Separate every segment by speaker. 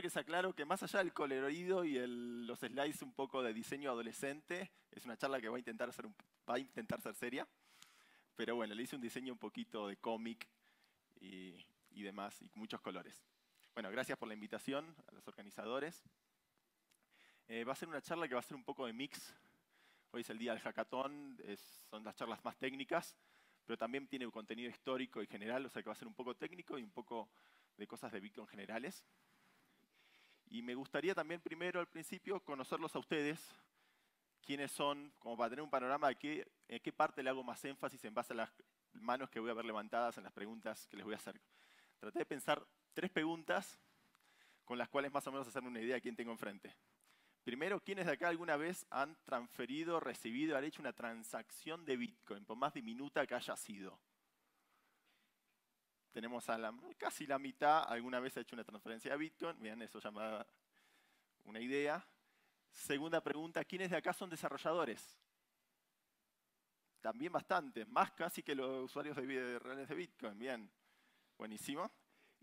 Speaker 1: Siempre que se aclaro que más allá del colorido y los slides un poco de diseño adolescente, es una charla que va a intentar ser seria. Pero bueno, le hice un diseño un poquito de cómic y demás, y muchos colores. Bueno, gracias por la invitación a los organizadores. Va a ser una charla que va a ser un poco de mix. Hoy es el día del hackathon, son las charlas más técnicas, pero también tiene contenido histórico y general, o sea que va a ser un poco técnico y un poco de cosas de Bitcoin generales. Y me gustaría también primero, al principio, conocerlos a ustedes, quiénes son, como para tener un panorama de en qué parte le hago más énfasis en base a las manos que voy a ver levantadas en las preguntas que les voy a hacer. Traté de pensar 3 preguntas con las cuales más o menos hacerme una idea de quién tengo enfrente. Primero, ¿quiénes de acá alguna vez han transferido, recibido, han hecho una transacción de Bitcoin, por más diminuta que haya sido? Tenemos a casi la mitad, alguna vez ha hecho una transferencia de Bitcoin. Bien, eso ya me da una idea. Segunda pregunta, ¿quiénes de acá son desarrolladores? También bastantes, más casi que los usuarios reales de Bitcoin. Bien, buenísimo.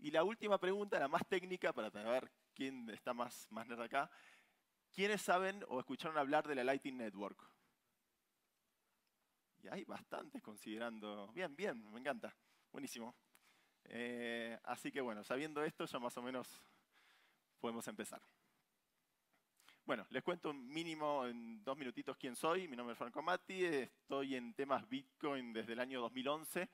Speaker 1: Y la última pregunta, la más técnica, para ver quién está más nerd acá. ¿Quiénes saben o escucharon hablar de la Lightning Network? Y hay bastantes considerando... Bien, bien, me encanta. Buenísimo. Así que bueno, sabiendo esto ya más o menos podemos empezar. Bueno, les cuento un mínimo en 2 minutitos quién soy. Mi nombre es Franco Matti, estoy en temas Bitcoin desde el año 2011,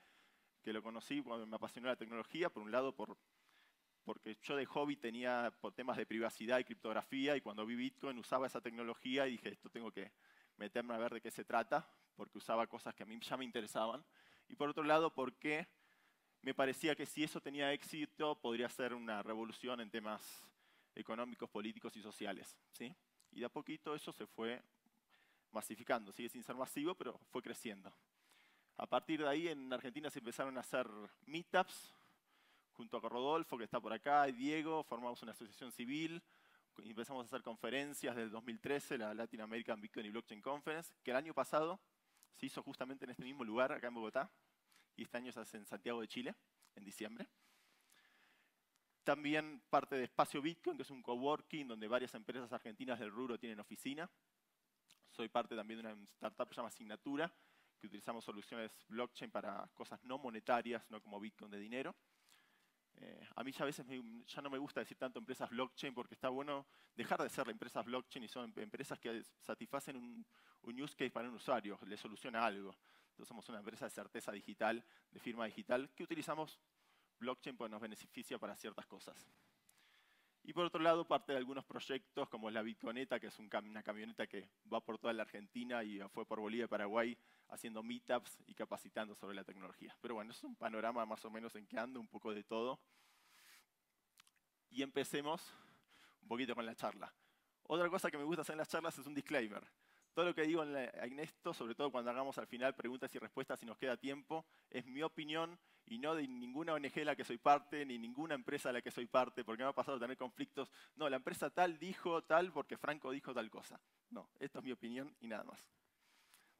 Speaker 1: que lo conocí cuando me apasionó la tecnología, por un lado porque yo de hobby tenía por temas de privacidad y criptografía, y cuando vi Bitcoin usaba esa tecnología y dije, esto tengo que meterme a ver de qué se trata, porque usaba cosas que a mí ya me interesaban. Y por otro lado, porque me parecía que si eso tenía éxito, podría ser una revolución en temas económicos, políticos y sociales, ¿sí? Y de a poquito eso se fue masificando. Sigue sin ser masivo, pero fue creciendo. A partir de ahí, en Argentina se empezaron a hacer meetups, junto con Rodolfo, que está por acá, y Diego, formamos una asociación civil, y empezamos a hacer conferencias desde el 2013, la Latin American Bitcoin y Blockchain Conference, que el año pasado se hizo justamente en este mismo lugar, acá en Bogotá, y este año se hace en Santiago de Chile, en diciembre. También parte de Espacio Bitcoin, que es un coworking donde varias empresas argentinas del rubro tienen oficina. Soy parte también de una startup que se llama Signatura, que utilizamos soluciones blockchain para cosas no monetarias, no como Bitcoin de dinero. A mí ya a veces ya no me gusta decir tanto empresas blockchain porque está bueno dejar de ser empresas blockchain y son empresas que satisfacen un use case para un usuario, le soluciona algo. Entonces somos una empresa de certeza digital, de firma digital, que utilizamos blockchain porque nos beneficia para ciertas cosas. Y por otro lado, parte de algunos proyectos como la Bitconeta, que es una camioneta que va por toda la Argentina y fue por Bolivia y Paraguay haciendo meetups y capacitando sobre la tecnología. Pero bueno, es un panorama más o menos en que ando, un poco de todo. Y empecemos un poquito con la charla. Otra cosa que me gusta hacer en las charlas es un disclaimer. Todo lo que digo en esto, sobre todo cuando hagamos al final preguntas y respuestas si nos queda tiempo, es mi opinión y no de ninguna ONG de la que soy parte, ni ninguna empresa de la que soy parte, porque me ha pasado a tener conflictos. No, la empresa tal dijo tal porque Franco dijo tal cosa. No, esto es mi opinión y nada más.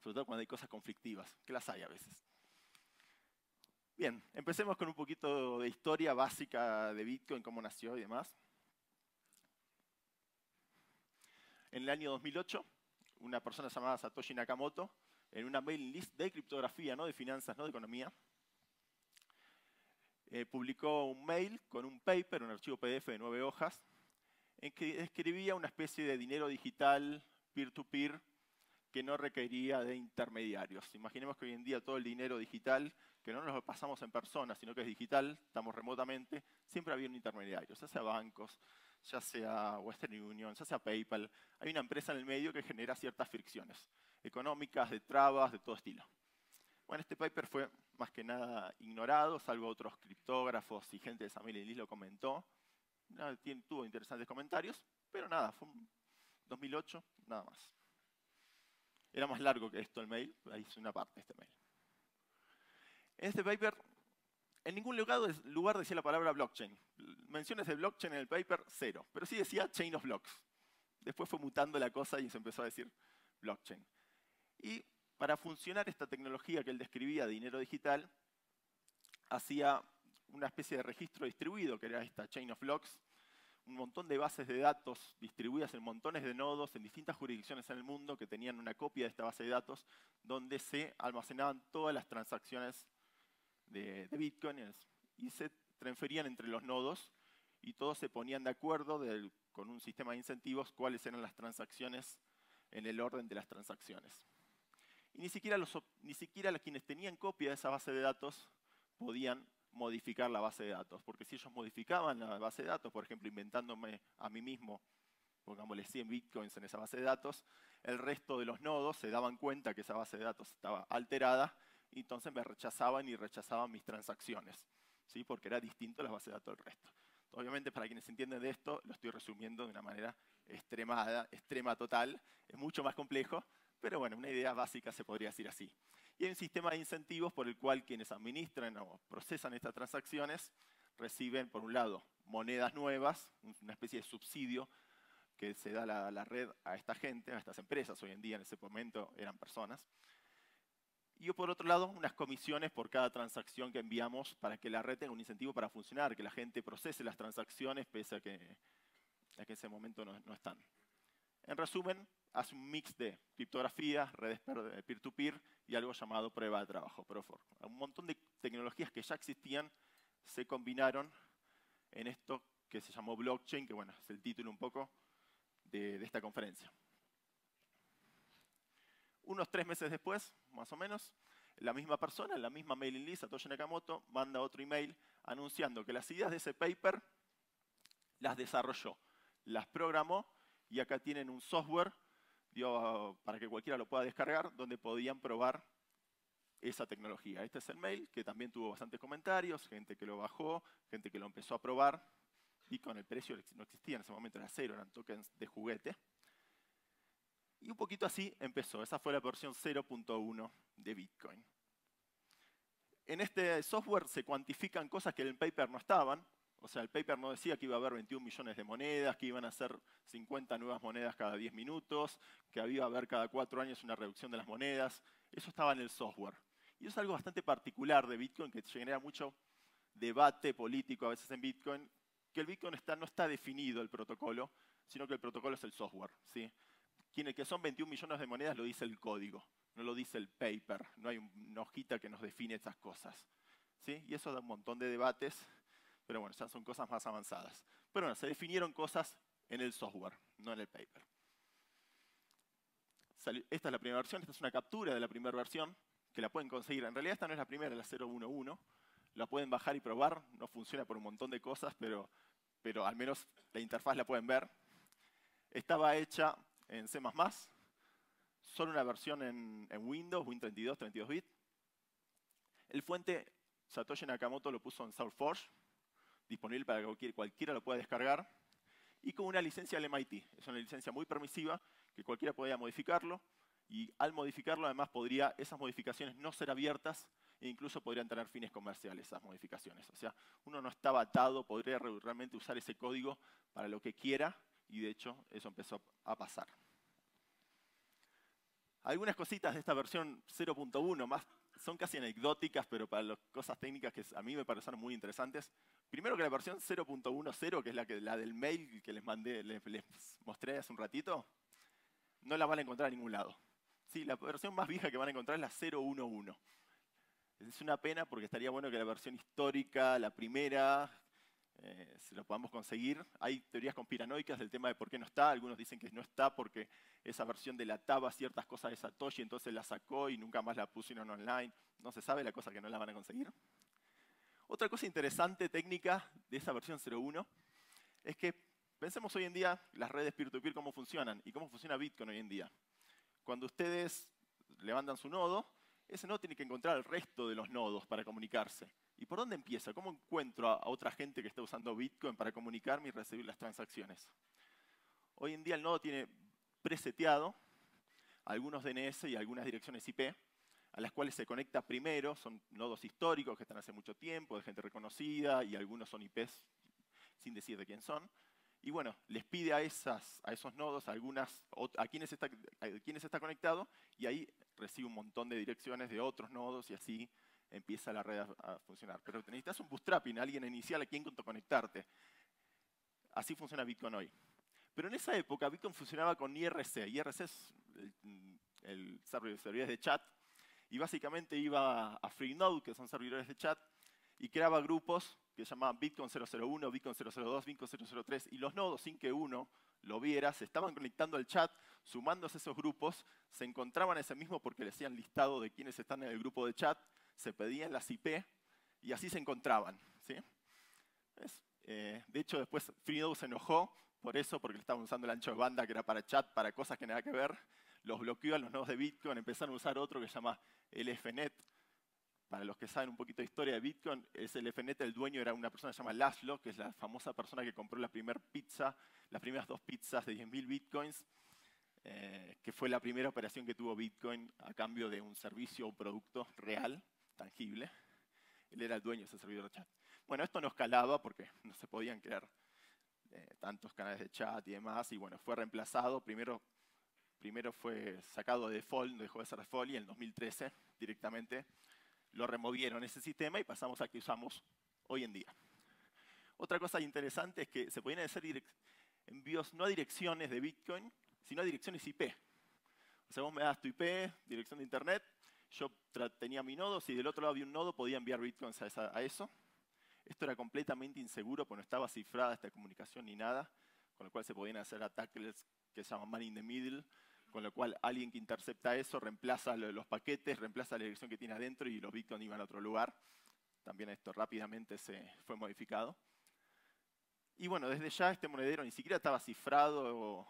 Speaker 1: Sobre todo cuando hay cosas conflictivas, que las hay a veces. Bien, empecemos con un poquito de historia básica de Bitcoin, cómo nació y demás. En el año 2008, una persona llamada Satoshi Nakamoto, en una mailing list de criptografía, no de finanzas, no de economía, publicó un mail con un paper, un archivo PDF de 9 hojas, en que describía una especie de dinero digital peer-to-peer que no requería de intermediarios. Imaginemos que hoy en día todo el dinero digital, que no nos lo pasamos en persona, sino que es digital, estamos remotamente, siempre había un intermediario, ya sea bancos, ya sea Western Union, ya sea PayPal. Hay una empresa en el medio que genera ciertas fricciones económicas, de trabas, de todo estilo. Bueno, este paper fue más que nada ignorado, salvo otros criptógrafos y gente de esa mailing list lo comentó. Tuvo interesantes comentarios, pero nada, fue en 2008, nada más. Era más largo que esto el mail, ahí es una parte de este mail. En este paper, en ningún lugar decía la palabra blockchain. Menciones de blockchain en el paper, 0. Pero sí decía chain of blocks. Después fue mutando la cosa y se empezó a decir blockchain. Y para funcionar esta tecnología que él describía de dinero digital, hacía una especie de registro distribuido, que era esta chain of blocks, un montón de bases de datos distribuidas en montones de nodos en distintas jurisdicciones en el mundo que tenían una copia de esta base de datos donde se almacenaban todas las transacciones de Bitcoin y se transferían entre los nodos y todos se ponían de acuerdo con un sistema de incentivos cuáles eran las transacciones en el orden de las transacciones. Y ni siquiera quienes tenían copia de esa base de datos podían modificar la base de datos, porque si ellos modificaban la base de datos, por ejemplo, inventándome a mí mismo, pongámosle 100 bitcoins en esa base de datos, el resto de los nodos se daban cuenta que esa base de datos estaba alterada y entonces me rechazaban mis transacciones, ¿sí? Porque era distinto la base de datos del resto. Obviamente, para quienes entienden de esto, lo estoy resumiendo de una manera extrema total, es mucho más complejo, pero bueno, una idea básica se podría decir así. Y hay un sistema de incentivos por el cual quienes administran o procesan estas transacciones reciben, por un lado, monedas nuevas, una especie de subsidio que se da la red a esta gente, a estas empresas, hoy en día en ese momento eran personas. Y por otro lado, unas comisiones por cada transacción que enviamos para que la red tenga un incentivo para funcionar, que la gente procese las transacciones pese a que en ese momento no están. En resumen, hace un mix de criptografía, redes peer-to-peer y algo llamado prueba de trabajo, proof of work. Un montón de tecnologías que ya existían se combinaron en esto que se llamó blockchain, que bueno, es el título un poco de esta conferencia. Unos 3 meses después, más o menos, la misma persona, la misma mailing list, Satoshi Nakamoto, manda otro email anunciando que las ideas de ese paper las desarrolló, las programó, y acá tienen un software para que cualquiera lo pueda descargar, donde podían probar esa tecnología. Este es el mail, que también tuvo bastantes comentarios, gente que lo bajó, gente que lo empezó a probar, y con el precio no existía en ese momento, era cero, eran tokens de juguete. Y un poquito así empezó. Esa fue la versión 0.1 de Bitcoin. En este software se cuantifican cosas que en el paper no estaban. O sea, el paper no decía que iba a haber 21 millones de monedas, que iban a ser 50 nuevas monedas cada 10 minutos, que iba a haber cada 4 años una reducción de las monedas. Eso estaba en el software. Y eso es algo bastante particular de Bitcoin, que genera mucho debate político a veces en Bitcoin, que el Bitcoin no está definido el protocolo, sino que el protocolo es el software, ¿sí? Que son 21 millones de monedas lo dice el código, no lo dice el paper, no hay una hojita que nos define esas cosas, ¿sí? Y eso da un montón de debates, pero bueno, ya son cosas más avanzadas. Pero bueno, se definieron cosas en el software, no en el paper. Esta es la primera versión, esta es una captura de la primera versión, que la pueden conseguir. En realidad esta no es la primera, es la 0.1.1. La pueden bajar y probar, no funciona por un montón de cosas, pero al menos la interfaz la pueden ver. Estaba hecha en C++, solo una versión en Windows, Win32, 32 bits. El fuente Satoshi Nakamoto lo puso en SourceForge, disponible para que cualquiera lo pueda descargar, y con una licencia del MIT. Es una licencia muy permisiva, que cualquiera podía modificarlo, y al modificarlo además esas modificaciones no ser abiertas, e incluso podrían tener fines comerciales esas modificaciones. O sea, uno no estaba atado, podría realmente usar ese código para lo que quiera, y de hecho eso empezó a pasar. Algunas cositas de esta versión 0.1 más son casi anecdóticas, pero para las cosas técnicas que a mí me parecieron muy interesantes. Primero que la versión 0.10, que es la del mail que les mostré hace un ratito, no la van a encontrar en ningún lado. Sí, la versión más vieja que van a encontrar es la 0.1.1. Es una pena porque estaría bueno que la versión histórica, la primera, se lo podamos conseguir. Hay teorías conspiranoicas del tema de por qué no está. Algunos dicen que no está porque esa versión delataba ciertas cosas de Satoshi, entonces la sacó y nunca más la pusieron online. No se sabe, la cosa que no la van a conseguir. Otra cosa interesante, técnica, de esa versión 0.1 es que pensemos hoy en día las redes peer-to-peer cómo funcionan y cómo funciona Bitcoin hoy en día. Cuando ustedes levantan su nodo, ese nodo tiene que encontrar el resto de los nodos para comunicarse. ¿Y por dónde empieza? ¿Cómo encuentro a otra gente que está usando Bitcoin para comunicarme y recibir las transacciones? Hoy en día el nodo tiene preseteado algunos DNS y algunas direcciones IP a las cuales se conecta primero. Son nodos históricos que están hace mucho tiempo, de gente reconocida, y algunos son IPs sin decir de quién son. Y bueno, les pide a esos nodos a quienes está conectado, y ahí recibe un montón de direcciones de otros nodos y así empieza la red a funcionar. Pero necesitas un bootstrapping, alguien inicial a quien conectarte. así funciona Bitcoin hoy. Pero en esa época Bitcoin funcionaba con IRC. IRC es el servidores de chat. Y básicamente iba a Freenode, que son servidores de chat, y creaba grupos que se llamaban Bitcoin 001, Bitcoin 002, Bitcoin 003. Y los nodos, sin que uno lo viera, se estaban conectando al chat, sumándose a esos grupos, se encontraban ese mismo porque le hacían listado de quienes están en el grupo de chat, se pedían las IP y así se encontraban. ¿Sí? De hecho, después Freenode se enojó por eso, porque le estaban usando el ancho de banda que era para chat, para cosas que nada que ver. Los bloqueó a los nodos de Bitcoin, empezaron a usar otro que se llama LFNet. Para los que saben un poquito de historia de Bitcoin, ese LFNet, el dueño era una persona que se llama Laszlo, que es la famosa persona que compró la primera pizza, las primeras 2 pizzas de 10.000 Bitcoins, que fue la primera operación que tuvo Bitcoin a cambio de un servicio o producto real, tangible. Él era el dueño de ese servidor de chat. Bueno, esto no escalaba porque no se podían crear tantos canales de chat y demás, y bueno, fue reemplazado. Primero fue sacado de default, dejó de ser default, y en el 2013 directamente lo removieron ese sistema y pasamos a que usamos hoy en día. Otra cosa interesante es que se podían hacer envíos no a direcciones de Bitcoin, sino a direcciones IP. O sea, vos me das tu IP, dirección de internet, yo tenía mi nodo, si del otro lado había un nodo podía enviar Bitcoins a eso. Esto era completamente inseguro porque no estaba cifrada esta comunicación ni nada, con lo cual se podían hacer ataques que se llaman man in the middle, con lo cual alguien que intercepta eso reemplaza los paquetes, reemplaza la dirección que tiene adentro y los bitcoins iban a otro lugar. También esto rápidamente se fue modificado. Y bueno, desde ya este monedero ni siquiera estaba cifrado,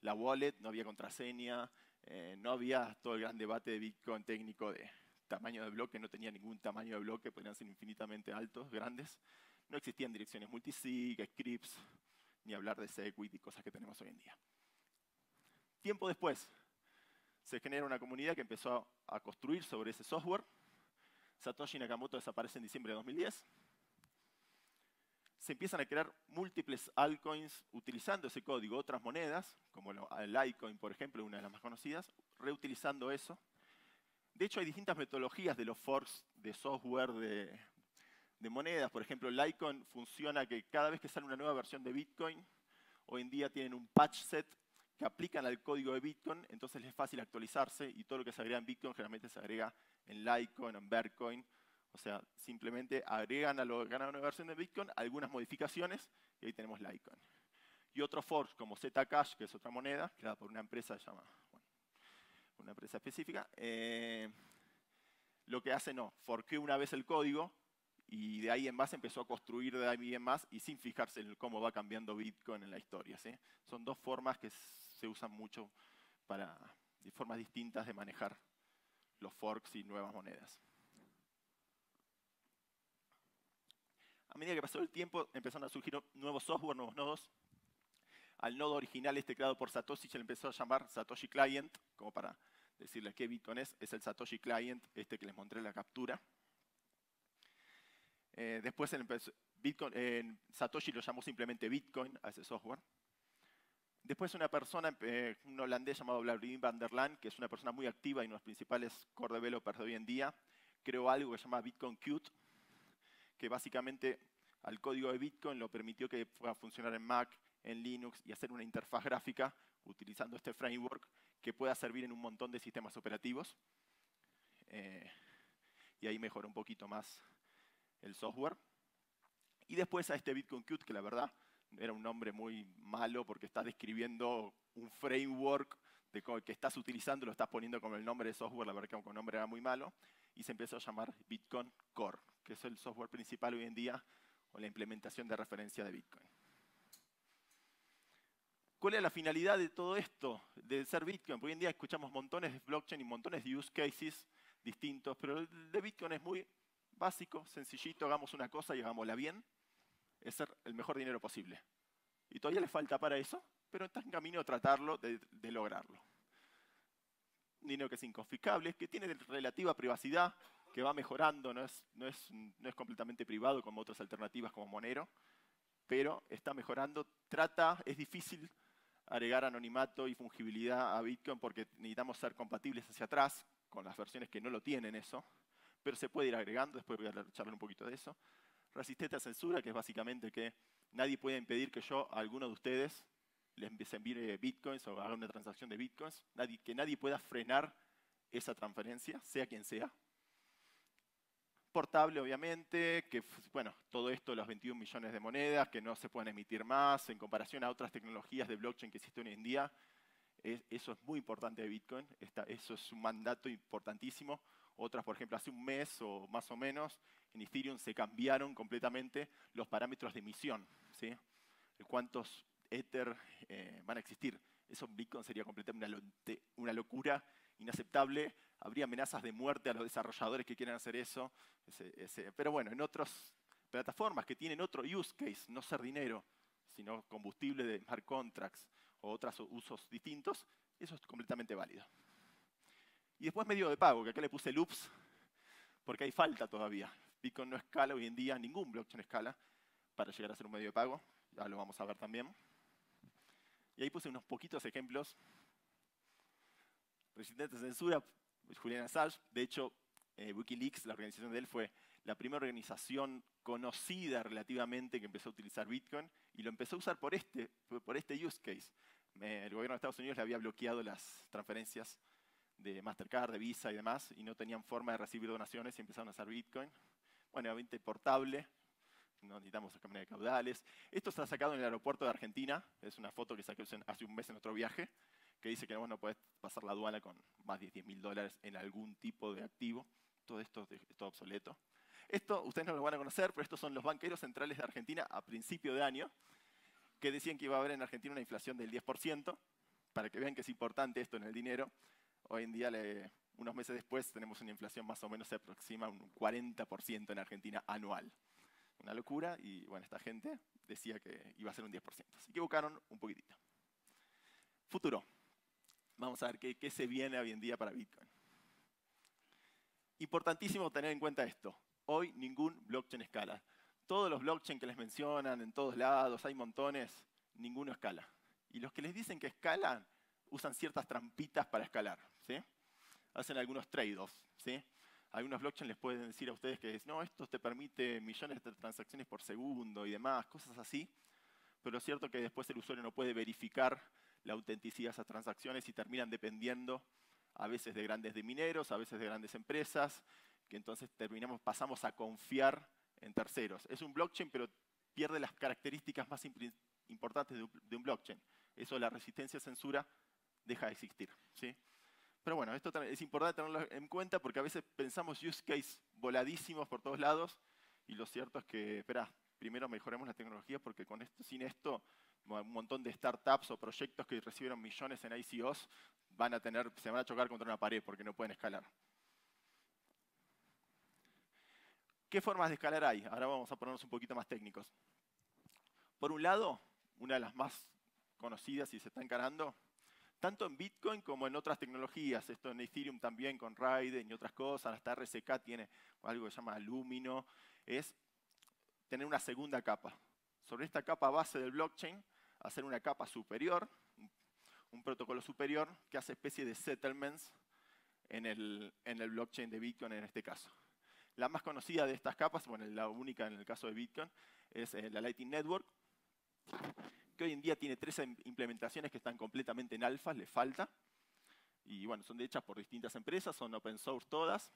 Speaker 1: la wallet, no había contraseña, no había todo el gran debate de Bitcoin técnico de tamaño de bloque, no tenía ningún tamaño de bloque, podrían ser infinitamente altos, grandes. No existían direcciones multisig, scripts, ni hablar de Segwit y cosas que tenemos hoy en día. Tiempo después, se genera una comunidad que empezó a construir sobre ese software. Satoshi Nakamoto desaparece en diciembre de 2010. Se empiezan a crear múltiples altcoins utilizando ese código, otras monedas, como el Litecoin, por ejemplo, una de las más conocidas, reutilizando eso. De hecho, hay distintas metodologías de los forks de software de monedas. Por ejemplo, Litecoin funciona que cada vez que sale una nueva versión de Bitcoin, hoy en día tienen un patch set que aplican al código de Bitcoin, entonces es fácil actualizarse y todo lo que se agrega en Bitcoin generalmente se agrega en Litecoin, en Vercoin. O sea, simplemente agregan a una nueva versión de Bitcoin algunas modificaciones y ahí tenemos Litecoin. Y otros forks como Zcash, que es otra moneda, creada por una empresa, una empresa específica, lo que hace forqueó una vez el código y de ahí en más empezó a construir de ahí en más y sin fijarse en cómo va cambiando Bitcoin en la historia. ¿Sí? Son dos formas que se usan mucho de formas distintas de manejar los forks y nuevas monedas. A medida que pasó el tiempo empezaron a surgir nuevos software, nuevos nodos. Al nodo original creado por Satoshi se le empezó a llamar Satoshi Client, como para decirles qué Bitcoin es el Satoshi Client, que les mostré en la captura. Después Satoshi lo llamó simplemente Bitcoin a ese software. Después una persona, un holandés llamado Vladimir van der Laan, que es una persona muy activa y uno de los principales core developers de hoy en día, creó algo que se llama Bitcoin Qt, que básicamente al código de Bitcoin lo permitió que pueda funcionar en Mac, en Linux y hacer una interfaz gráfica utilizando este framework que pueda servir en un montón de sistemas operativos. Y ahí mejoró un poquito más el software. Y después a este Bitcoin Qt, que la verdad era un nombre muy malo porque estás describiendo un framework que estás utilizando, lo estás poniendo como el nombre de software, la verdad que el nombre era muy malo, y se empezó a llamar Bitcoin Core, que es el software principal hoy en día o la implementación de referencia de Bitcoin. ¿Cuál es la finalidad de todo esto, de ser Bitcoin? Porque hoy en día escuchamos montones de blockchain y montones de use cases distintos, pero el de Bitcoin es muy básico, sencillito, hagamos una cosa y hagámosla bien, es ser el mejor dinero posible. Y todavía le falta para eso, pero está en camino de tratarlo, de lograrlo. Un dinero que es inconfiscable, que tiene relativa privacidad, que va mejorando, no es completamente privado como otras alternativas como Monero, pero está mejorando, es difícil agregar anonimato y fungibilidad a Bitcoin porque necesitamos ser compatibles hacia atrás con las versiones que no lo tienen eso, pero se puede ir agregando, después voy a charlar un poquito de eso. Resistencia a censura, que es básicamente que nadie puede impedir que yo a alguno de ustedes les envíe bitcoins o haga una transacción de bitcoins. Que nadie pueda frenar esa transferencia, sea quien sea. Portable, obviamente, que bueno, todo esto, los 21 millones de monedas, que no se pueden emitir más, en comparación a otras tecnologías de blockchain que existen hoy en día. Eso es muy importante de Bitcoin, eso es un mandato importantísimo. Otras, por ejemplo, hace un mes o más o menos, en Ethereum se cambiaron completamente los parámetros de emisión, ¿sí? ¿Cuántos Ether van a existir? Eso en Bitcoin sería completamente una locura, inaceptable. Habría amenazas de muerte a los desarrolladores que quieran hacer eso. Pero bueno, en otras plataformas que tienen otro use case, no ser dinero, sino combustible de smart contracts o otros usos distintos, eso es completamente válido. Y después medio de pago, que acá le puse loops, porque hay falta todavía. Bitcoin no escala hoy en día, ningún blockchain escala para llegar a ser un medio de pago. Ya lo vamos a ver también. Y ahí puse unos poquitos ejemplos. Resistente a censura, Julian Assange. De hecho, Wikileaks, la organización de él, fue la primera organización conocida relativamente que empezó a utilizar Bitcoin y lo empezó a usar por este use case. El gobierno de Estados Unidos le había bloqueado las transferencias de Mastercard, de Visa y demás, y no tenían forma de recibir donaciones y empezaron a usar Bitcoin. Bueno, obviamente portable, no necesitamos cámara de caudales. Esto está sacado en el aeropuerto de Argentina, es una foto que saqué hace un mes en otro viaje, que dice que no podés pasar la aduana con más de $10.000 en algún tipo de activo. Todo esto es todo obsoleto. Esto ustedes no lo van a conocer, pero estos son los banqueros centrales de Argentina a principio de año, que decían que iba a haber en Argentina una inflación del 10%, para que vean que es importante esto en el dinero. Hoy en día, unos meses después, tenemos una inflación más o menos se aproxima a un 40% en Argentina anual. Una locura, y bueno, esta gente decía que iba a ser un 10%. Se equivocaron un poquitito. Futuro. Vamos a ver qué se viene hoy en día para Bitcoin. Importantísimo tener en cuenta esto. Hoy ningún blockchain escala. Todos los blockchains que les mencionan en todos lados, hay montones, ninguno escala. Y los que les dicen que escalan, usan ciertas trampitas para escalar, ¿sí? Hacen algunos trade-offs, ¿sí? Algunos blockchains les pueden decir a ustedes que no, esto te permite millones de transacciones por segundo y demás, cosas así. Pero es cierto que después el usuario no puede verificar la autenticidad de esas transacciones y terminan dependiendo a veces de grandes mineros, a veces de grandes empresas, que entonces pasamos a confiar en terceros. Es un blockchain, pero pierde las características más importantes de un blockchain. Eso, la resistencia a censura, deja de existir, ¿sí? Pero bueno, esto también es importante tenerlo en cuenta porque a veces pensamos use case voladísimos por todos lados y lo cierto es que, primero mejoremos la tecnología porque sin esto, un montón de startups o proyectos que recibieron millones en ICOs se van a chocar contra una pared porque no pueden escalar. ¿Qué formas de escalar hay? Ahora vamos a ponernos un poquito más técnicos. Por un lado, una de las más conocidas y se está encarando, tanto en Bitcoin como en otras tecnologías, esto en Ethereum también con Raiden y otras cosas, hasta RSK tiene algo que se llama Lumino, es tener una segunda capa. Sobre esta capa base del blockchain, hacer una capa superior, un protocolo superior que hace especie de settlements en el blockchain de Bitcoin en este caso. La más conocida de estas capas, bueno, la única en el caso de Bitcoin, es la Lightning Network, que hoy en día tiene 3 implementaciones que están completamente en alfa, le falta. Y bueno, son hechas por distintas empresas, son open source todas.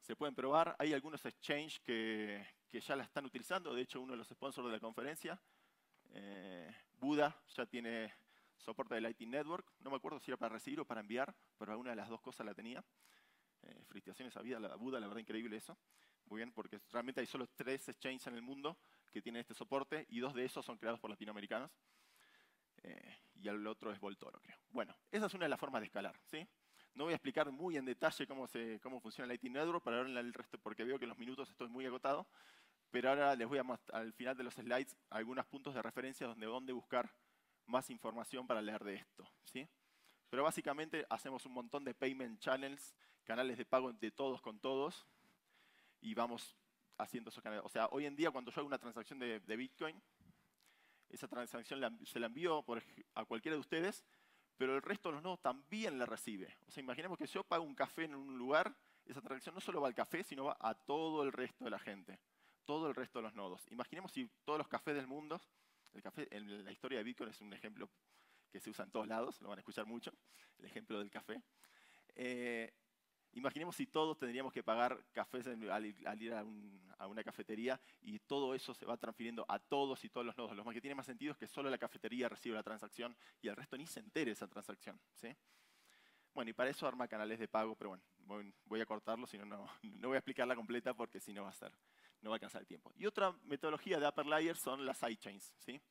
Speaker 1: Se pueden probar. Hay algunos exchanges que ya la están utilizando. De hecho, uno de los sponsors de la conferencia, Buda, ya tiene soporte de Lightning Network. No me acuerdo si era para recibir o para enviar, pero alguna de las dos cosas la tenía. Felicitaciones a Buda, la verdad increíble eso. Muy bien, porque realmente hay solo 3 exchanges en el mundo que tienen este soporte y 2 de esos son creados por latinoamericanos. Y el otro es Voltoro, creo. Bueno, esa es una de las formas de escalar, ¿sí? No voy a explicar muy en detalle cómo funciona Lightning Network para ahora el resto, porque veo que en los minutos estoy muy agotado. Pero ahora les voy a mostrar al final de los slides algunos puntos de referencia donde buscar más información para leer de esto, ¿sí? Pero básicamente hacemos un montón de payment channels, canales de pago de todos con todos, y vamos haciendo esos canales. O sea, hoy en día cuando yo hago una transacción de Bitcoin, esa transacción se la envío a cualquiera de ustedes, pero el resto de los nodos también la recibe. O sea, imaginemos que yo pago un café en un lugar, esa transacción no solo va al café, sino va a todo el resto de la gente. todo el resto de los nodos. Imaginemos si todos los cafés del mundo, el café en la historia de Bitcoin es un ejemplo que se usa en todos lados, lo van a escuchar mucho, el ejemplo del café. Imaginemos si todos tendríamos que pagar cafés al ir a una cafetería y todo eso se va transfiriendo a todos y todos los nodos. Lo que tiene más sentido es que solo la cafetería recibe la transacción y el resto ni se entere de esa transacción, ¿sí? Bueno, y para eso arma canales de pago, pero bueno, voy a cortarlo, si no, no voy a explicarla completa porque si no va a alcanzar el tiempo. Y otra metodología de upper layer son las sidechains, ¿sí?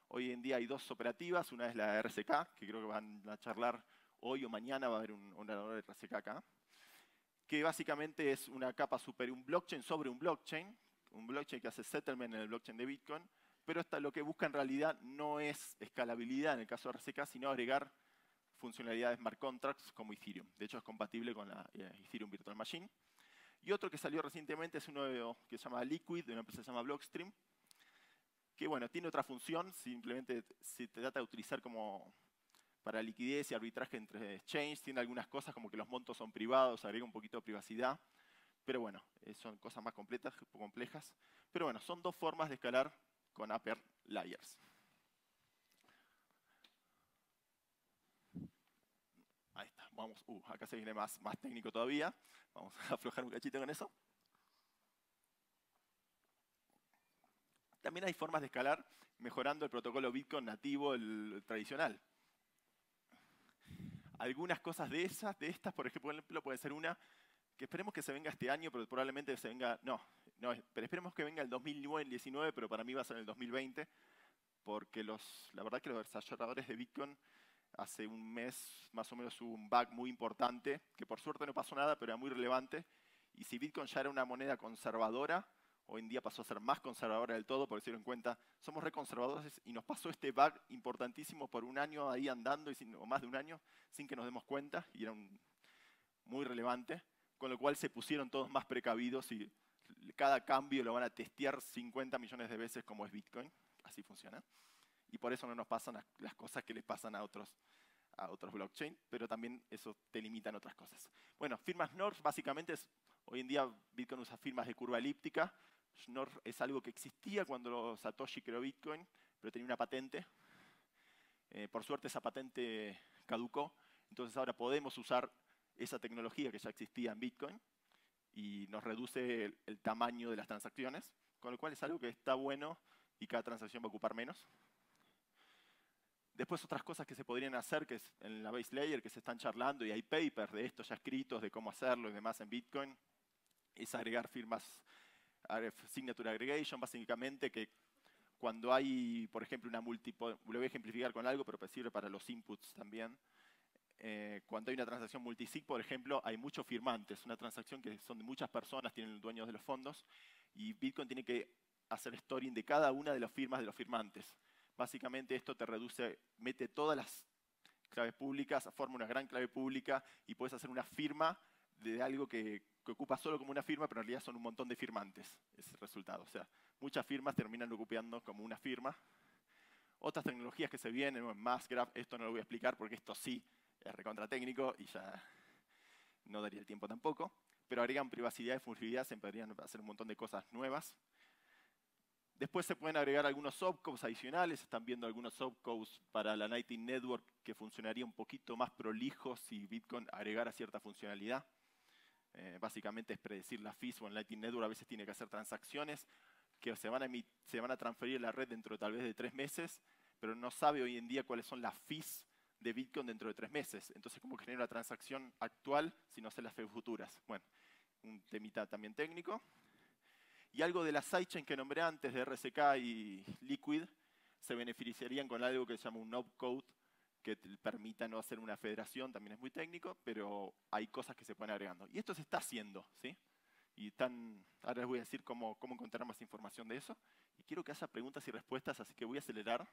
Speaker 1: Hoy en día hay dos operativas, una es la RSK, que creo que van a charlar hoy o mañana, va a haber un orador de RSK acá, que básicamente es una capa superior, un blockchain sobre un blockchain que hace settlement en el blockchain de Bitcoin, pero lo que busca en realidad no es escalabilidad en el caso de RSK, sino agregar funcionalidades smart contracts como Ethereum. De hecho, es compatible con la Ethereum Virtual Machine. Y otro que salió recientemente es uno que se llama Liquid, de una empresa que se llama Blockstream, que bueno, tiene otra función, simplemente se trata de utilizar como para liquidez y arbitraje entre exchanges, tiene algunas cosas como que los montos son privados, agrega un poquito de privacidad, pero bueno, son cosas más complejas. Pero bueno, son dos formas de escalar con upper layers. Ahí está, vamos, acá se viene más técnico todavía, vamos a aflojar un cachito con eso. También hay formas de escalar mejorando el protocolo Bitcoin nativo, el tradicional. Algunas cosas de estas, por ejemplo, puede ser una que esperemos que se venga este año, pero probablemente se venga, pero esperemos que venga el 2019, pero para mí va a ser el 2020, porque la verdad que los desarrolladores de Bitcoin hace un mes más o menos hubo un bug muy importante, que por suerte no pasó nada, pero era muy relevante, y si Bitcoin ya era una moneda conservadora, hoy en día pasó a ser más conservadora del todo, porque se dieron cuenta, somos reconservadores y nos pasó este bug importantísimo por un año ahí andando, o más de un año, sin que nos demos cuenta, y era muy relevante, con lo cual se pusieron todos más precavidos y cada cambio lo van a testear 50 millones de veces como es Bitcoin, así funciona. Y por eso no nos pasan las cosas que les pasan a otros blockchain, pero también eso te limita en otras cosas. Bueno, firmas Schnorr básicamente hoy en día Bitcoin usa firmas de curva elíptica. Schnorr es algo que existía cuando Satoshi creó Bitcoin, pero tenía una patente. Por suerte esa patente caducó, entonces ahora podemos usar esa tecnología que ya existía en Bitcoin y nos reduce el tamaño de las transacciones, con lo cual es algo que está bueno y cada transacción va a ocupar menos. Después otras cosas que se podrían hacer, que es en la base layer, que se están charlando y hay papers de esto ya escritos, de cómo hacerlo y demás en Bitcoin, es agregar firmas, signature aggregation, básicamente que cuando hay, por ejemplo, lo voy a ejemplificar con algo, pero sirve para los inputs también. Cuando hay una transacción multisig, por ejemplo, hay muchos firmantes, una transacción que son de muchas personas, tienen dueños de los fondos, y Bitcoin tiene que hacer storing de cada una de las firmas de los firmantes. Básicamente esto te reduce, mete todas las claves públicas, forma una gran clave pública y puedes hacer una firma de algo que ocupa solo como una firma, pero en realidad son un montón de firmantes, ese resultado. O sea, muchas firmas terminan ocupando como una firma. Otras tecnologías que se vienen, Massgraph, esto no lo voy a explicar porque esto sí es recontra técnico y ya no daría el tiempo tampoco, pero agregan privacidad y fungibilidad, se podrían hacer un montón de cosas nuevas. Después se pueden agregar algunos subcodes adicionales, están viendo algunos subcodes para la Lightning Network que funcionaría un poquito más prolijo si Bitcoin agregara cierta funcionalidad. Básicamente es predecir la fees, o en Lightning Network a veces tiene que hacer transacciones que se van a transferir a la red dentro de tal vez de 3 meses, pero no sabe hoy en día cuáles son las fees de Bitcoin dentro de 3 meses. Entonces, ¿cómo genera una transacción actual si no sé las fees futuras? Bueno, un temita también técnico. Y algo de las sidechains que nombré antes, de RSK y Liquid, se beneficiarían con algo que se llama un opcode, que te permita no hacer una federación, también es muy técnico, pero hay cosas que se pueden agregando. Y esto se está haciendo, ¿sí? Y ahora les voy a decir cómo encontrar más información de eso. Y quiero que haya preguntas y respuestas, así que voy a acelerar.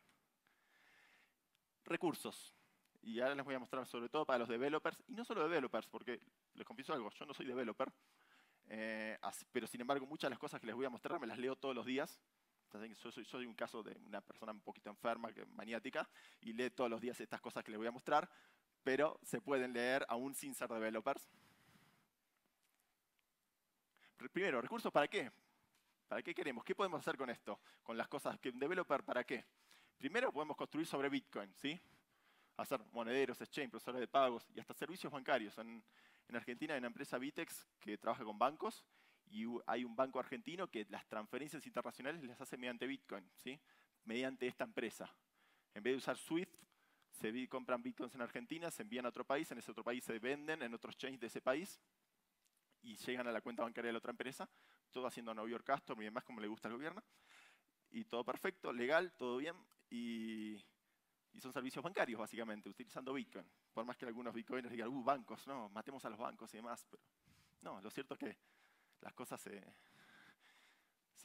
Speaker 1: Recursos. Y ahora les voy a mostrar sobre todo para los developers, y no solo developers, porque les confieso algo, yo no soy developer, pero sin embargo muchas de las cosas que les voy a mostrar me las leo todos los días. Yo soy un caso de una persona un poquito enferma, maniática, y lee todos los días estas cosas que les voy a mostrar, pero se pueden leer aún sin ser developers. Primero, ¿recursos para qué? ¿Para qué queremos? ¿Qué podemos hacer con esto? Con las cosas que un developer, ¿para qué? Primero podemos construir sobre Bitcoin, ¿sí? Hacer monederos, exchange, procesadores de pagos y hasta servicios bancarios. En Argentina hay una empresa Bitex que trabaja con bancos y hay un banco argentino que las transferencias internacionales las hace mediante Bitcoin, ¿sí? Mediante esta empresa. En vez de usar SWIFT, compran Bitcoins en Argentina, se envían a otro país, en ese otro país se venden en otros exchange de ese país y llegan a la cuenta bancaria de la otra empresa, todo haciendo Know Your Customer y demás como le gusta al gobierno. Y todo perfecto, legal, todo bien, y son servicios bancarios, básicamente, utilizando Bitcoin. Por más que algunos bitcoiners digan, bancos, no, matemos a los bancos y demás. Pero no, lo cierto es que las cosas se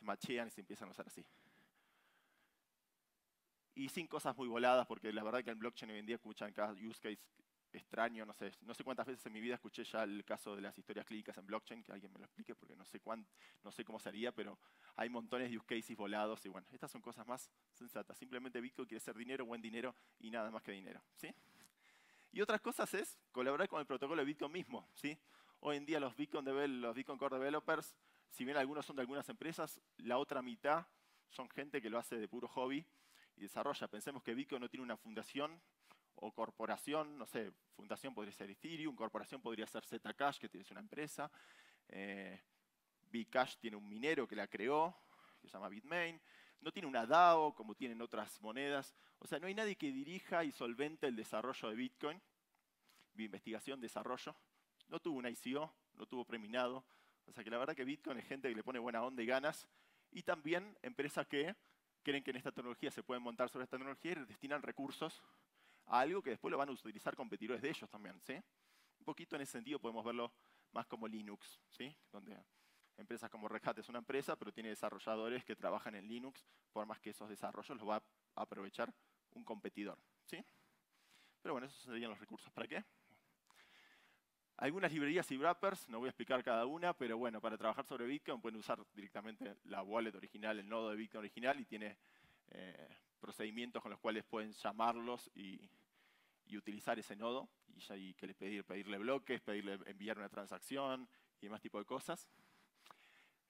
Speaker 1: machean y se empiezan a usar así. Y sin cosas muy voladas, porque la verdad que en blockchain hoy en día escuchan cada use case extraño, no sé cuántas veces en mi vida escuché ya el caso de las historias clínicas en blockchain, que alguien me lo explique, porque no sé cómo sería, pero hay montones de use cases volados y bueno, estas son cosas más sensatas. Simplemente Bitcoin quiere ser dinero, buen dinero y nada más que dinero, ¿sí? Y otras cosas es colaborar con el protocolo de Bitcoin mismo, ¿sí? Hoy en día los Bitcoin Core Developers, si bien algunos son de algunas empresas, la otra mitad son gente que lo hace de puro hobby y desarrolla. Pensemos que Bitcoin no tiene una fundación o corporación, no sé, fundación podría ser Ethereum, corporación podría ser Zcash, que es una empresa. Bcash tiene un minero que la creó, que se llama Bitmain. No tiene una DAO como tienen otras monedas. O sea, no hay nadie que dirija y solvente el desarrollo de Bitcoin, investigación, desarrollo. No tuvo una ICO, no tuvo preminado. O sea que la verdad que Bitcoin es gente que le pone buena onda y ganas. Y también empresas que creen que en esta tecnología se pueden montar sobre esta tecnología y destinan recursos a algo que después lo van a utilizar competidores de ellos también, ¿sí? Un poquito en ese sentido podemos verlo más como Linux, ¿sí? Donde empresas como Red Hat es una empresa, pero tiene desarrolladores que trabajan en Linux, por más que esos desarrollos los va a aprovechar un competidor, ¿sí? Pero bueno, esos serían los recursos. ¿Para qué? Algunas librerías y wrappers, no voy a explicar cada una, pero bueno, para trabajar sobre Bitcoin pueden usar directamente la wallet original, el nodo de Bitcoin original, y tiene procedimientos con los cuales pueden llamarlos y utilizar ese nodo, y que pedirle bloques, enviar una transacción y demás tipo de cosas.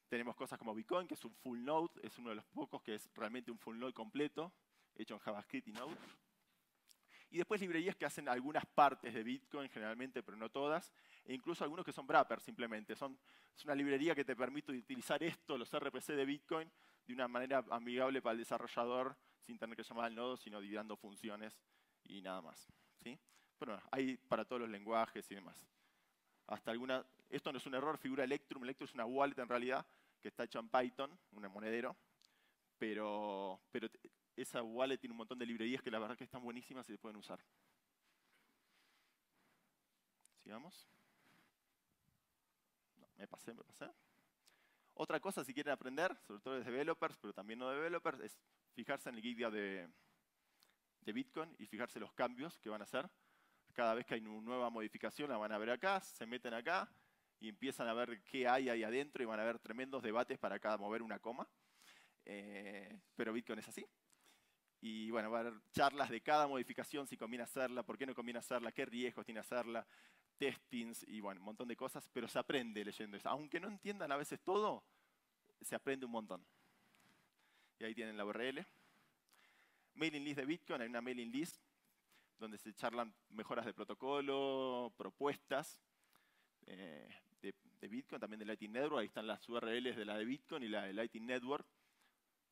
Speaker 1: Tenemos cosas como Bitcoin, que es un full node, es uno de los pocos que es realmente un full node completo, hecho en JavaScript y Node. Y después librerías que hacen algunas partes de Bitcoin, generalmente, pero no todas. E incluso algunos que son wrappers, simplemente. Es una librería que te permite utilizar los RPC de Bitcoin, de una manera amigable para el desarrollador, sin tener que llamar al nodo, sino dando funciones y nada más, ¿sí? Bueno, hay para todos los lenguajes y demás. Esto no es un error, figura Electrum. Electrum es una wallet en realidad, que está hecha en Python, un monedero, pero esa wallet tiene un montón de librerías que la verdad que están buenísimas y se pueden usar. Sigamos. No, me pasé. Otra cosa, si quieren aprender, sobre todo de developers, pero también no developers, es fijarse en el GitHub de Bitcoin y fijarse los cambios que van a hacer. Cada vez que hay una nueva modificación la van a ver acá, se meten acá y empiezan a ver qué hay ahí adentro y van a ver tremendos debates para cada mover una coma. Pero Bitcoin es así. Y bueno, va a haber charlas de cada modificación, si conviene hacerla, por qué no conviene hacerla, qué riesgos tiene hacerla, testings y bueno, un montón de cosas, pero se aprende leyendo eso. Aunque no entiendan a veces todo, se aprende un montón. Y ahí tienen la URL. Mailing list de Bitcoin, hay una mailing list donde se charlan mejoras de protocolo, propuestas de Bitcoin, también de Lightning Network. Ahí están las URLs de la de Bitcoin y la de Lightning Network.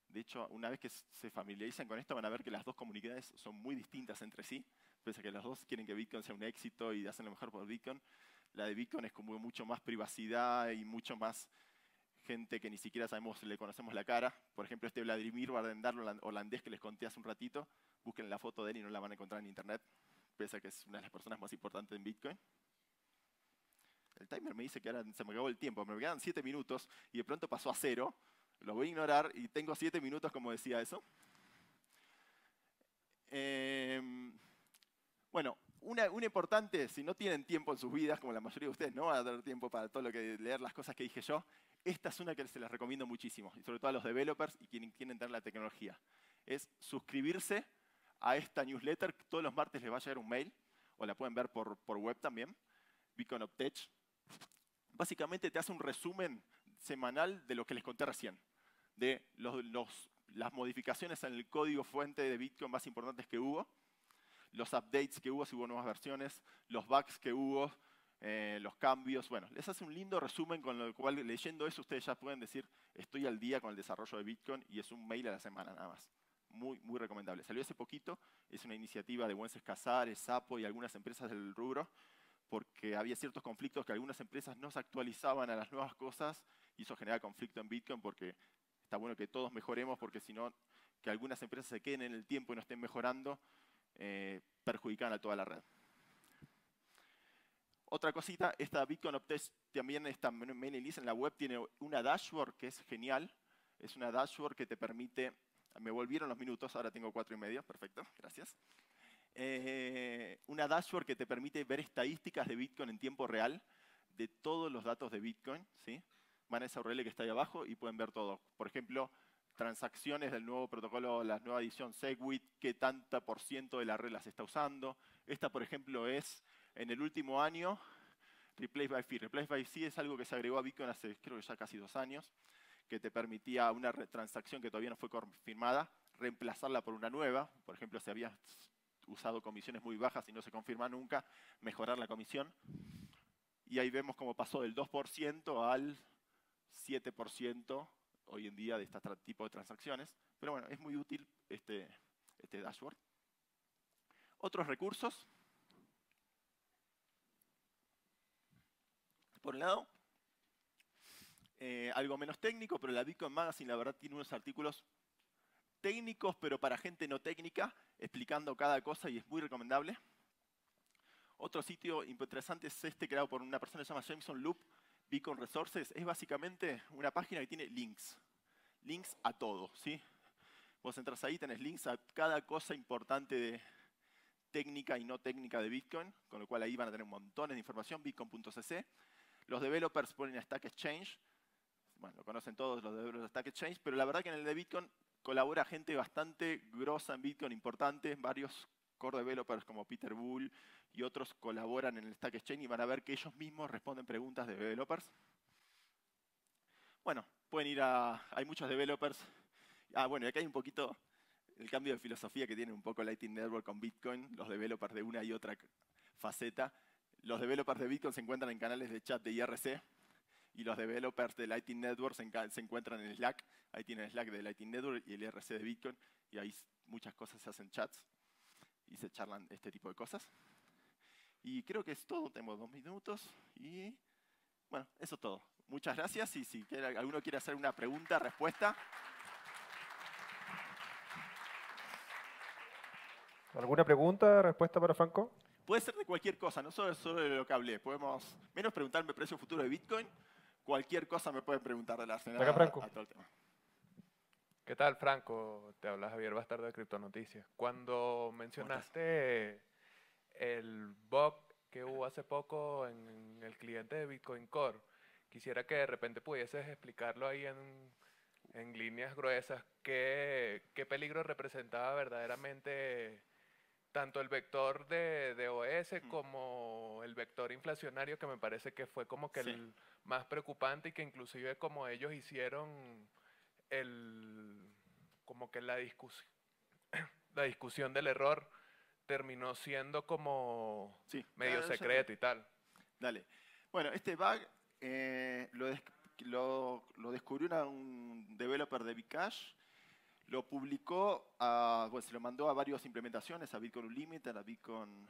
Speaker 1: De hecho, una vez que se familiarizan con esto, van a ver que las dos comunidades son muy distintas entre sí. Pese a que los dos quieren que Bitcoin sea un éxito y hacen lo mejor por Bitcoin, la de Bitcoin es como mucho más privacidad y mucho más gente que ni siquiera le conocemos la cara. Por ejemplo, este Vladimir Vardendar holandés que les conté hace un ratito, busquen la foto de él y no la van a encontrar en internet, pese a que es una de las personas más importantes en Bitcoin. El timer me dice que ahora se me acabó el tiempo, me quedan 7 minutos y de pronto pasó a 0. Lo voy a ignorar y tengo 7 minutos como decía eso. Bueno, una importante, si no tienen tiempo en sus vidas, como la mayoría de ustedes no van a tener tiempo para todo lo que leer las cosas que dije yo, esta es una que se las recomiendo muchísimo, y sobre todo a los developers y quienes quieren tener la tecnología. Es suscribirse a esta newsletter. Todos los martes les va a llegar un mail, o la pueden ver por web también, Bitcoin Update. Básicamente te hace un resumen semanal de lo que les conté recién. de las modificaciones en el código fuente de Bitcoin más importantes que hubo, los updates que hubo, si hubo nuevas versiones, los bugs que hubo, los cambios. Bueno, les hace un lindo resumen con lo cual, leyendo eso, ustedes ya pueden decir, estoy al día con el desarrollo de Bitcoin, y es un mail a la semana nada más. Muy, muy recomendable. Salió hace poquito, es una iniciativa de Wences Casares, Sapo y algunas empresas del rubro, porque había ciertos conflictos que algunas empresas no se actualizaban a las nuevas cosas, y eso genera conflicto en Bitcoin, porque está bueno que todos mejoremos, porque si no, que algunas empresas se queden en el tiempo y no estén mejorando, perjudican a toda la red. Otra cosita, esta Bitcoin Update también, esta mailing list en la web tiene una dashboard que es genial. Es una dashboard que te permite, me volvieron los minutos, ahora tengo 4:30, perfecto, gracias. Una dashboard que te permite ver estadísticas de Bitcoin en tiempo real, de todos los datos de Bitcoin, ¿sí? Van a esa URL que está ahí abajo y pueden ver todo. Por ejemplo, transacciones del nuevo protocolo, la nueva edición Segwit, qué tanta % de la red las está usando. Esta, por ejemplo, es en el último año, Replace by Fee. Replace by Fee es algo que se agregó a Bitcoin hace, creo que ya casi 2 años, que te permitía una transacción que todavía no fue confirmada, reemplazarla por una nueva. Por ejemplo, si habías usado comisiones muy bajas y no se confirma nunca, mejorar la comisión. Y ahí vemos cómo pasó del 2% al 7% hoy en día de este tipo de transacciones. Pero bueno, es muy útil este dashboard. Otros recursos. Por un lado, algo menos técnico, pero la Bitcoin Magazine la verdad tiene unos artículos técnicos, pero para gente no técnica, explicando cada cosa, y es muy recomendable. Otro sitio interesante es este, creado por una persona que se llama Jameson Loop, Bitcoin Resources. Es básicamente una página que tiene links. Links a todo, ¿sí? Vos entras ahí, tenés links a cada cosa importante de técnica y no técnica de Bitcoin, con lo cual ahí van a tener montones de información, bitcoin.cc. Los developers ponen a Stack Exchange. Bueno, lo conocen todos los developers de Stack Exchange, pero la verdad que en el de Bitcoin colabora gente bastante grosa en Bitcoin, importante. Varios core developers como Peter Bull y otros colaboran en el Stack Exchange, y van a ver que ellos mismos responden preguntas de developers. Bueno, pueden ir hay muchos developers. Bueno, y acá hay un poquito el cambio de filosofía que tiene un poco Lightning Network con Bitcoin, los developers de una y otra faceta. Los developers de Bitcoin se encuentran en canales de chat de IRC, y los developers de Lightning Network se encuentran en Slack. Ahí tienen el Slack de Lightning Network y el IRC de Bitcoin, y ahí muchas cosas se hacen chats y se charlan este tipo de cosas. Y creo que es todo, tenemos 2 minutos y bueno, eso es todo. Muchas gracias, y si alguno quiere hacer una pregunta, respuesta.
Speaker 2: ¿Alguna pregunta, respuesta para Franco?
Speaker 1: Puede ser de cualquier cosa, no solo de lo que hablé. Podemos menos preguntarme precio futuro de Bitcoin. Cualquier cosa me pueden preguntar relacionada a todo el tema.
Speaker 3: ¿Qué tal, Franco? Te habla Javier Bastardo de Criptonoticias. Cuando mencionaste el bug que hubo hace poco en el cliente de Bitcoin Core, quisiera que de repente pudieses explicarlo ahí en líneas gruesas, qué peligro representaba verdaderamente tanto el vector de OS como el vector inflacionario, que me parece que fue como que el más preocupante, y que inclusive como ellos hicieron como que la discusión del error terminó siendo como medio secreto y tal.
Speaker 1: Dale. Bueno, este bug lo descubrió un developer de Bcash. Lo publicó, se lo mandó a varias implementaciones, a Bitcoin Unlimited, a Bitcoin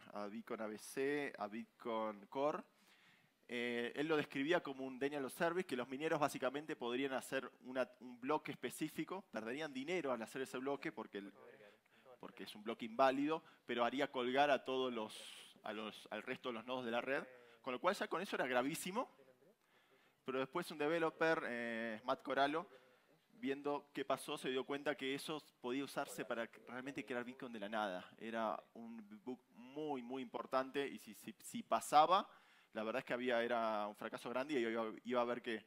Speaker 1: ABC, a Bitcoin Core. Él lo describía como un denial of service, que los mineros básicamente podrían hacer un bloque específico, perderían dinero al hacer ese bloque porque es un bloque inválido, pero haría colgar a al resto de los nodos de la red, con lo cual ya con eso era gravísimo. Pero después un developer, Matt Corallo, viendo qué pasó, se dio cuenta que eso podía usarse para realmente crear Bitcoin de la nada. Era un bug muy, muy importante, y si pasaba, la verdad es que era un fracaso grande, y iba a ver que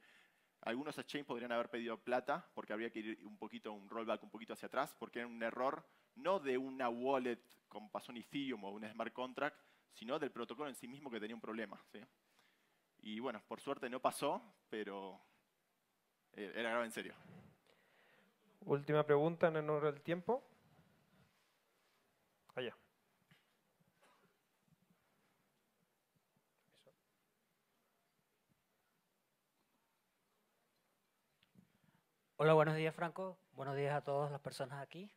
Speaker 1: algunos exchanges podrían haber pedido plata, porque habría que ir un rollback un poquito hacia atrás, porque era un error no de una wallet como pasó en Ethereum o un smart contract, sino del protocolo en sí mismo que tenía un problema, ¿sí? Y bueno, por suerte no pasó, pero era grave en serio.
Speaker 2: Última pregunta en honor al tiempo. Allá.
Speaker 4: Hola, buenos días, Franco. Buenos días a todas las personas aquí.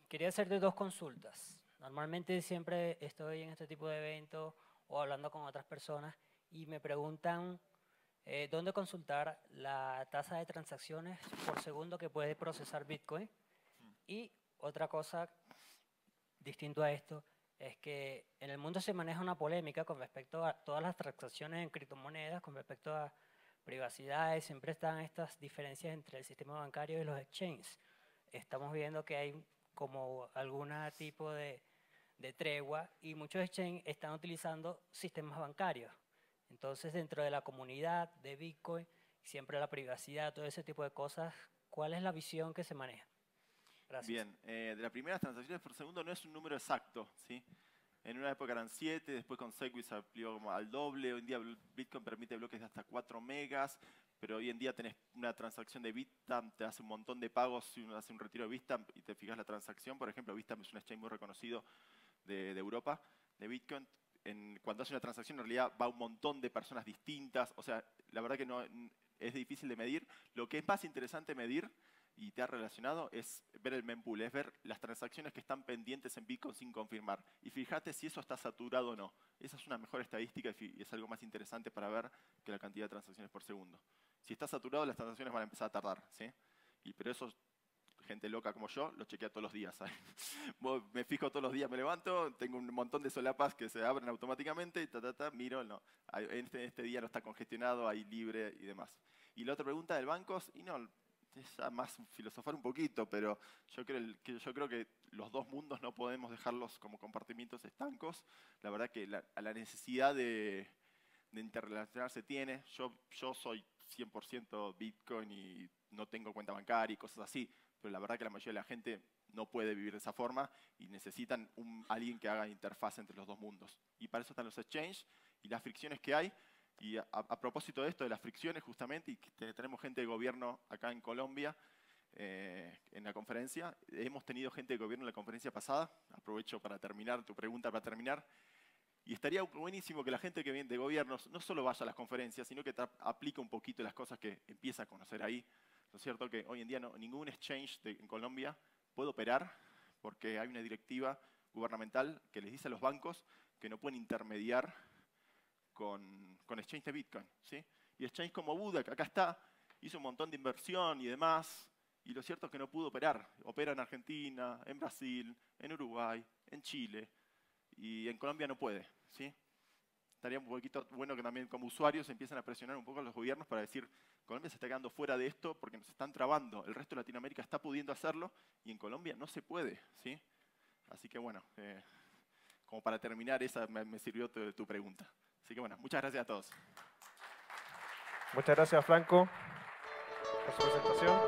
Speaker 4: Quería hacerte dos consultas. Normalmente siempre estoy en este tipo de eventos o hablando con otras personas y me preguntan dónde consultar la tasa de transacciones por segundo que puede procesar Bitcoin. Y otra cosa distinto a esto es que en el mundo se maneja una polémica con respecto a todas las transacciones en criptomonedas, con respecto a privacidad, siempre están estas diferencias entre el sistema bancario y los exchanges. Estamos viendo que hay como algún tipo de tregua y muchos exchanges están utilizando sistemas bancarios. Entonces, dentro de la comunidad de Bitcoin, siempre la privacidad, todo ese tipo de cosas, ¿cuál es la visión que se maneja? Gracias.
Speaker 1: Bien, de las primeras transacciones por segundo no es un número exacto, ¿sí? En una época eran 7, después con Segwit se amplió como al doble. Hoy en día Bitcoin permite bloques de hasta 4 megas, pero hoy en día tenés una transacción de Bitstamp, te hace un montón de pagos si uno hace un retiro de Bitstamp y te fijas la transacción. Por ejemplo, Bitstamp es un exchange muy reconocido de Europa, de Bitcoin. Cuando hace una transacción en realidad va un montón de personas distintas, o sea, la verdad que no es difícil de medir. Lo que es más interesante medir y te ha relacionado es ver el mempool, es ver las transacciones que están pendientes en Bitcoin sin confirmar. Y fíjate si eso está saturado o no. Esa es una mejor estadística y es algo más interesante para ver que la cantidad de transacciones por segundo. Si está saturado, las transacciones van a empezar a tardar, ¿sí? Pero eso, gente loca como yo, lo chequea todos los días, ¿sabes? Me fijo todos los días, me levanto, tengo un montón de solapas que se abren automáticamente y miro, no. Este día no está congestionado, hay libre y demás. Y la otra pregunta del bancos, y no, es más filosofar un poquito, pero yo creo que los dos mundos no podemos dejarlos como compartimientos estancos. La verdad que la necesidad de interrelacionarse tiene. Yo soy 100% Bitcoin y no tengo cuenta bancaria y cosas así, pero la verdad que la mayoría de la gente no puede vivir de esa forma y necesitan alguien que haga interfaz entre los dos mundos. Y para eso están los exchanges y las fricciones que hay. Y a propósito de esto, de las fricciones justamente, y que tenemos gente de gobierno acá en Colombia en la conferencia, hemos tenido gente de gobierno en la conferencia pasada, aprovecho para terminar, tu pregunta para terminar, y estaría buenísimo que la gente que viene de gobiernos no solo vaya a las conferencias, sino que aplique un poquito las cosas que empieza a conocer ahí. ¿No es cierto que hoy en día ningún exchange en Colombia puede operar porque hay una directiva gubernamental que les dice a los bancos que no pueden intermediar con exchange de Bitcoin, ¿sí? Y exchange como Buda, que acá está, hizo un montón de inversión y demás, y lo cierto es que no pudo operar. Opera en Argentina, en Brasil, en Uruguay, en Chile, y en Colombia no puede, ¿sí? Estaría un poquito bueno que también como usuarios empiecen a presionar un poco a los gobiernos para decir, Colombia se está quedando fuera de esto porque nos están trabando. El resto de Latinoamérica está pudiendo hacerlo y en Colombia no se puede, ¿sí? Así que bueno, como para terminar, esa me sirvió tu pregunta. Así que bueno, muchas gracias a todos.
Speaker 2: Muchas gracias, Franco, por su presentación.